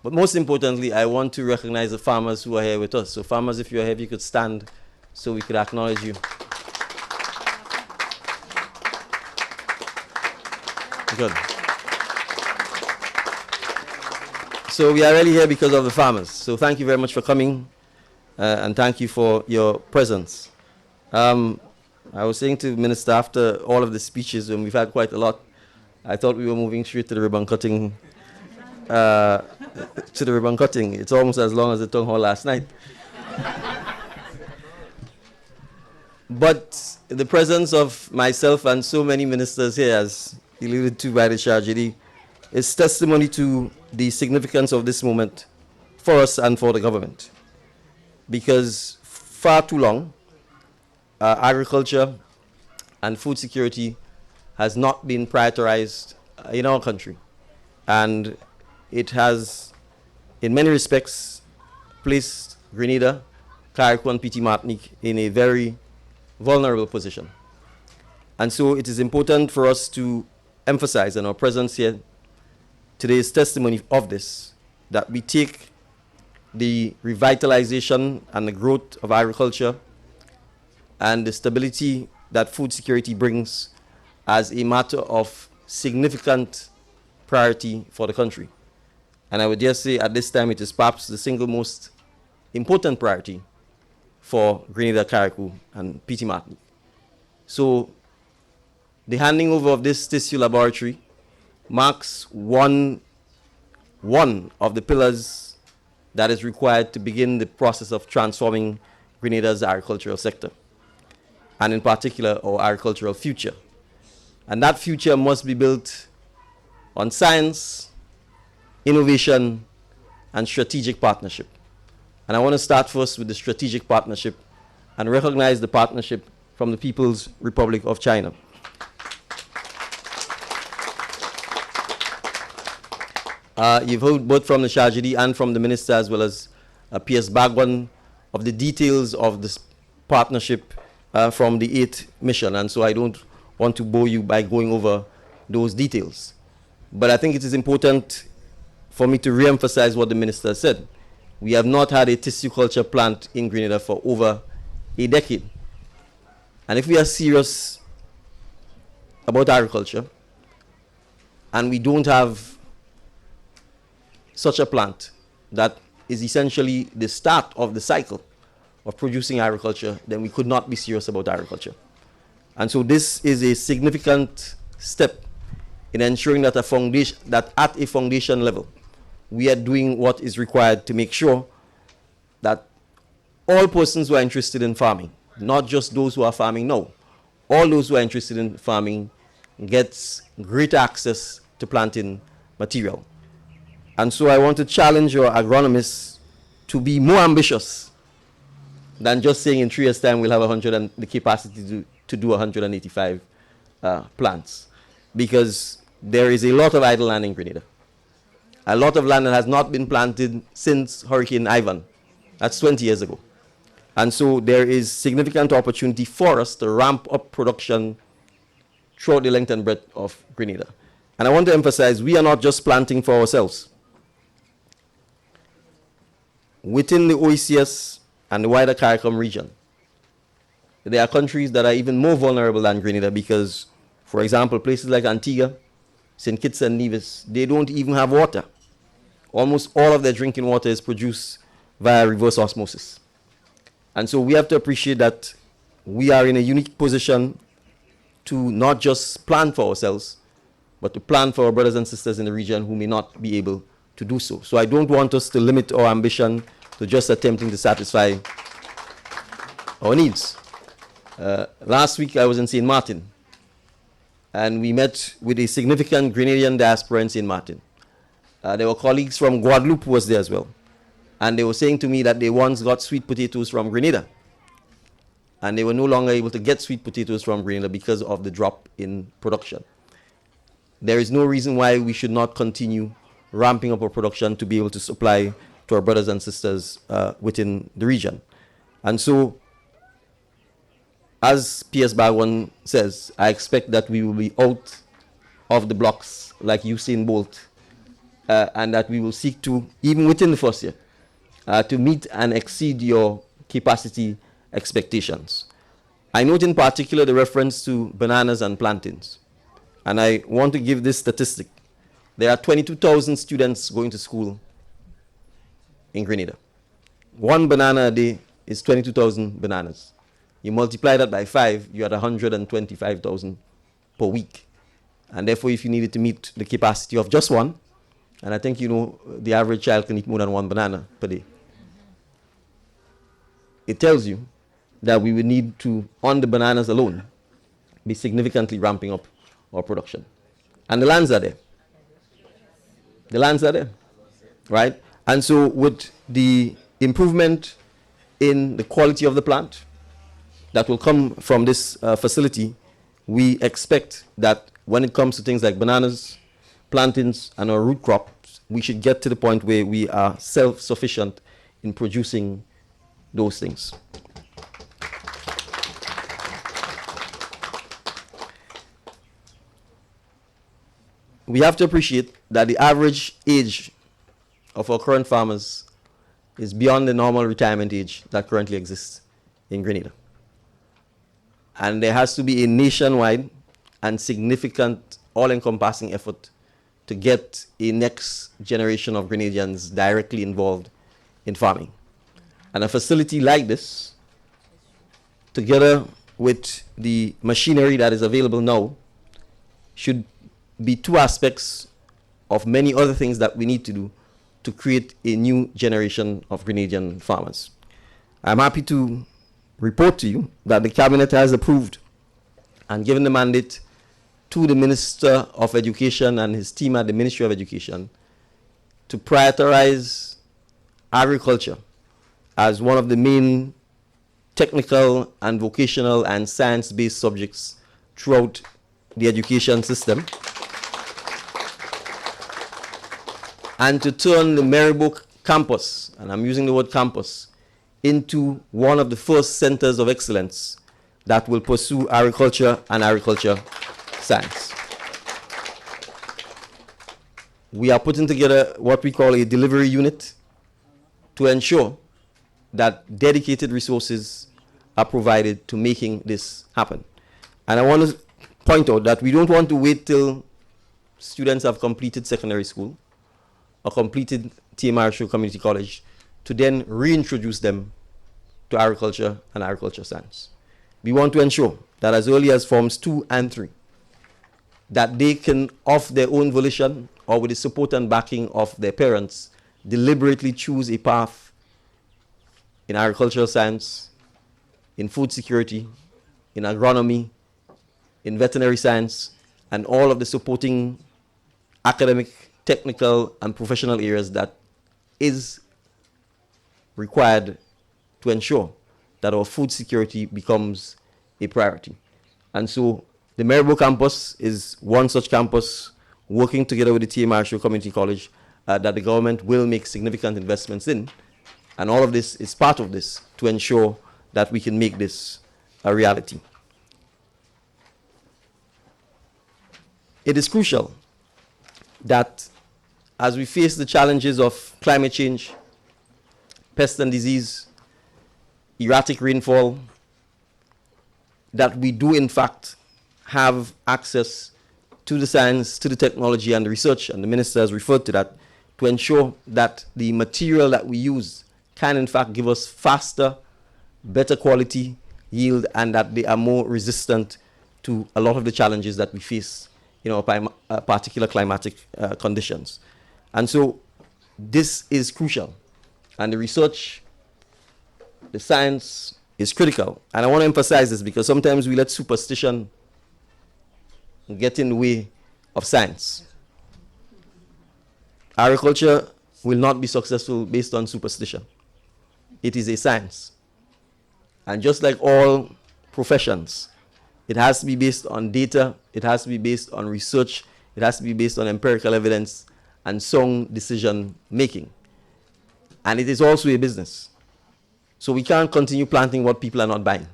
But most importantly, I want to recognize the farmers who are here with us. So farmers, if you're here, if you could stand so we could acknowledge you. Good. So we are really here because of the farmers. So thank you very much for coming, and thank you for your presence. I was saying to the Minister after all of the speeches, and we've had quite a lot, I thought we were moving straight to the ribbon cutting. It's almost as long as the town hall last night. But the presence of myself and so many ministers here, as alluded to by the Chargé, is testimony to the significance of this moment for us and for the government. Because far too long, agriculture and food security has not been prioritized in our country. And it has, in many respects, placed Grenada, Carriacou, and Petit Martinique in a very vulnerable position. And so it is important for us to emphasize, and our presence here today is testimony of this, that we take the revitalization and the growth of agriculture and the stability that food security brings as a matter of significant priority for the country. And I would dare say at this time it is perhaps the single most important priority for Grenada, Carriacou, and Petit Martinique. So the handing over of this tissue laboratory marks one of the pillars that is required to begin the process of transforming Grenada's agricultural sector, and in particular our agricultural future. And that future must be built on science, innovation, and strategic partnership. And I want to start first with the strategic partnership and recognize the partnership from the People's Republic of China. You've heard both from the Chargé and from the Minister, as well as P.S. Bagwan, of the details of this partnership from the 8th mission. And so I don't want to bore you by going over those details. But I think it is important for me to re-emphasize what the Minister said. We have not had a tissue culture plant in Grenada for over a decade. And if we are serious about agriculture, and we don't have such a plant that is essentially the start of the cycle of producing agriculture, then we could not be serious about agriculture. And so this is a significant step in ensuring that at a foundation level, we are doing what is required to make sure that all persons who are interested in farming, not just those who are farming now, all those who are interested in farming gets greater access to planting material. And so I want to challenge your agronomists to be more ambitious than just saying in 3 years' time we'll have 100 and the capacity to do 185 plants. Because there is a lot of idle land in Grenada. A lot of land that has not been planted since Hurricane Ivan. That's 20 years ago. And so there is significant opportunity for us to ramp up production throughout the length and breadth of Grenada. And I want to emphasize, we are not just planting for ourselves. Within the OECS and the wider CARICOM region, there are countries that are even more vulnerable than Grenada because, for example, places like Antigua, St. Kitts and Nevis, they don't even have water. Almost all of their drinking water is produced via reverse osmosis. And so we have to appreciate that we are in a unique position to not just plan for ourselves, but to plan for our brothers and sisters in the region who may not be able to do so. So I don't want us to limit our ambition to just attempting to satisfy our needs. Last week I was in St. Martin, and we met with a significant Grenadian diaspora in St. Martin. There were colleagues from Guadeloupe who was there as well. And they were saying to me that they once got sweet potatoes from Grenada. And they were no longer able to get sweet potatoes from Grenada because of the drop in production. There is no reason why we should not continue ramping up our production to be able to supply to our brothers and sisters within the region. And so, as P.S. Bagwan says, I expect that we will be out of the blocks like Usain Bolt and that we will seek to, even within the first year, to meet and exceed your capacity expectations. I note in particular the reference to bananas and plantains. And I want to give this statistic. There are 22,000 students going to school in Grenada. One banana a day is 22,000 bananas. You multiply that by 5, you're at 125,000 per week. And therefore, if you needed to meet the capacity of just one, and I think you know the average child can eat more than one banana per day, it tells you that we would need to, on the bananas alone, be significantly ramping up our production. And the lands are there. The lands are there, right? And so with the improvement in the quality of the plant that will come from this facility, we expect that when it comes to things like bananas, plantains, and our root crops, we should get to the point where we are self-sufficient in producing those things. We have to appreciate that the average age of our current farmers is beyond the normal retirement age that currently exists in Grenada. And there has to be a nationwide and significant all-encompassing effort to get a next generation of Grenadians directly involved in farming. And a facility like this, together with the machinery that is available now, should be two aspects of many other things that we need to do to create a new generation of Grenadian farmers. I'm happy to report to you that the Cabinet has approved and given the mandate to the Minister of Education and his team at the Ministry of Education to prioritize agriculture as one of the main technical and vocational and science-based subjects throughout the education system, and to turn the Mirabeau campus, and I'm using the word campus, into one of the first centers of excellence that will pursue agriculture and agriculture science. We are putting together what we call a delivery unit to ensure that dedicated resources are provided to making this happen. And I want to point out that we don't want to wait till students have completed secondary school or completed TMR Community College to then reintroduce them to agriculture and agriculture science. We want to ensure that as early as Forms 2 and 3, that they can, of their own volition or with the support and backing of their parents, deliberately choose a path in agricultural science, in food security, in agronomy, in veterinary science, and all of the supporting academic, technical, and professional areas that is required to ensure that our food security becomes a priority. And so the Mirabeau campus is one such campus, working together with the TMR Community College, that the government will make significant investments in. And all of this is part of this to ensure that we can make this a reality. It is crucial that as we face the challenges of climate change, pest and disease, erratic rainfall, that we do in fact have access to the science, to the technology and the research, and the minister has referred to that, to ensure that the material that we use can in fact give us faster, better quality yield, and that they are more resistant to a lot of the challenges that we face in our particular climatic conditions. And so this is crucial, and the research, the science is critical. And I want to emphasize this because sometimes we let superstition get in the way of science. Agriculture will not be successful based on superstition. It is a science. And just like all professions, it has to be based on data, it has to be based on research, it has to be based on empirical evidence and sound decision making. And it is also a business. So we can't continue planting what people are not buying.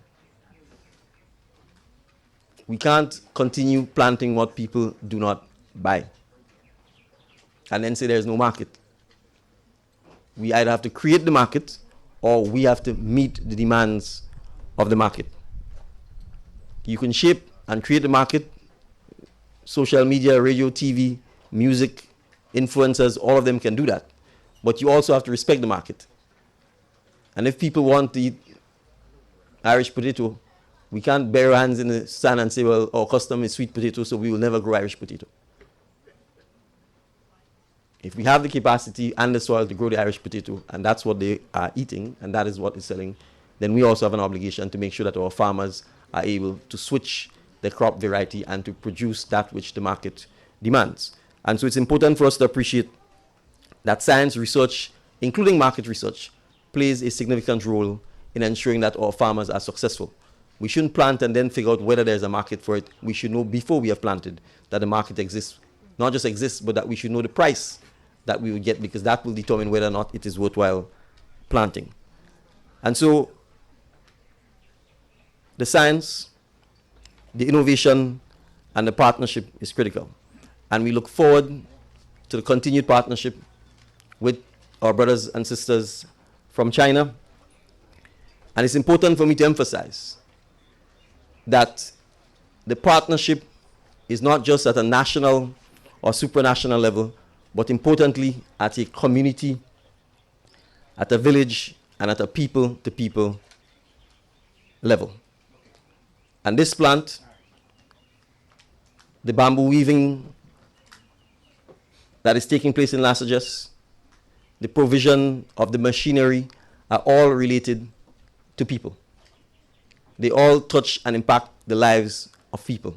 We can't continue planting what people do not buy. and then say there's no market. We either have to create the market or we have to meet the demands of the market. You can shape and create the market. Social media, radio, TV, music, influencers, all of them can do that. But you also have to respect the market. And if people want to eat Irish potato, we can't bury our hands in the sand and say, well, our custom is sweet potato, so we will never grow Irish potato. If we have the capacity and the soil to grow the Irish potato, and that's what they are eating, and that is what is selling, then we also have an obligation to make sure that our farmers are able to switch the crop variety and to produce that which the market demands. And so it's important for us to appreciate that science research, including market research, plays a significant role in ensuring that our farmers are successful. We shouldn't plant and then figure out whether there's a market for it. We should know before we have planted that the market exists. Not just exists, but that we should know the price that we will get, because that will determine whether or not it is worthwhile planting. And so the science, the innovation, and the partnership is critical. And we look forward to the continued partnership with our brothers and sisters from China. And it's important for me to emphasize that the partnership is not just at a national or supranational level, but importantly at a community, at a village, and at a people-to-people level. And this plant, the bamboo weaving that is taking place in Lassages, the provision of the machinery are all related to people. They all touch and impact the lives of people,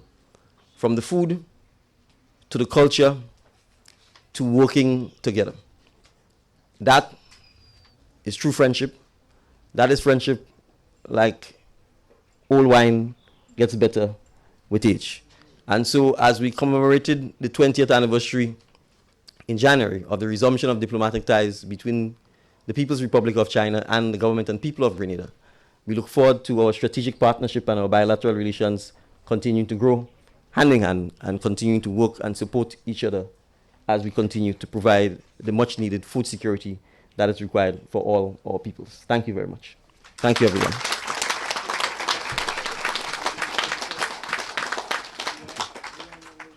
from the food to the culture to working together. That is true friendship. That is friendship like old wine gets better with age. And so as we commemorated the 20th anniversary in January of the resumption of diplomatic ties between the People's Republic of China and the government and people of Grenada, we look forward to our strategic partnership and our bilateral relations continuing to grow hand in hand and continuing to work and support each other as we continue to provide the much needed food security that is required for all our peoples. Thank you very much. Thank you, everyone.